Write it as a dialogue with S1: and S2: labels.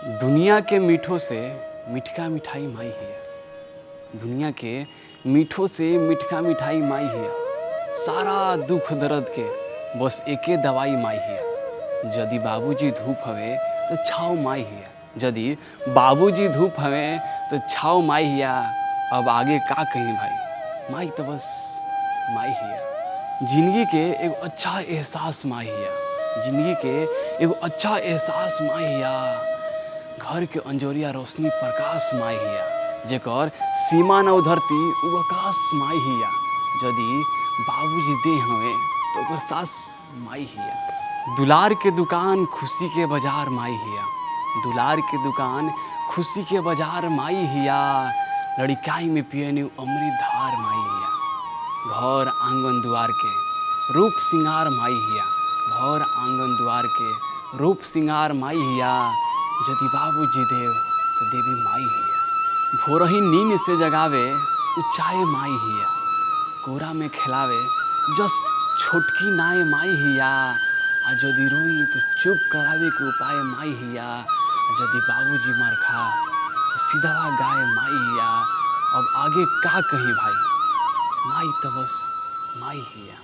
S1: दुनिया के मीठों से मिठका मिठाई माई हिया। दुनिया के मीठों से मिठका मिठाई माई हिया। सारा दुख दर्द के बस एके दवाई माई हिया। यदि बाबूजी धूप हवे तो छाव माई हिया। यदि बाबूजी धूप हवे तो छाव माई हिया। अब आगे का कहीं भाई, माई तो बस माई हिया। जिंदगी के एगो अच्छा एहसास माई हिया। जिंदगी के एगो अच्छा एहसास माई हिया। घर के अंजोरिया रोशनी प्रकाश माई हिया। जेकर सीमा न धरती उ आकाश माई हिया। यदि बाबूजी दे हवे तो ओकर सास माई हिया। दुलार के दुकान खुशी के बाजार माई हिया। दुलार के दुकान खुशी के बाजार माई हिया। लड़िकाई में पियनी अमृत धार माई हिया। घर आंगन द्वार के रूप सिंगार माई हिया। घर आंगन द्वार के रूप सिंगार माई हिया। यदि बाबूजी देव तो देवी माई हिया। भोरही नींद से जगावे उ चाय माई हिया। कोरा में खिलावे जस छोटकी नाय माई हिया। आ यदि रोई तो चुप करावे के उपाय माई हिया। यदि बाबूजी मार खा तो सीधा गाय माई हिया। अब आगे का कही भाई, माई तो बस माई हिया।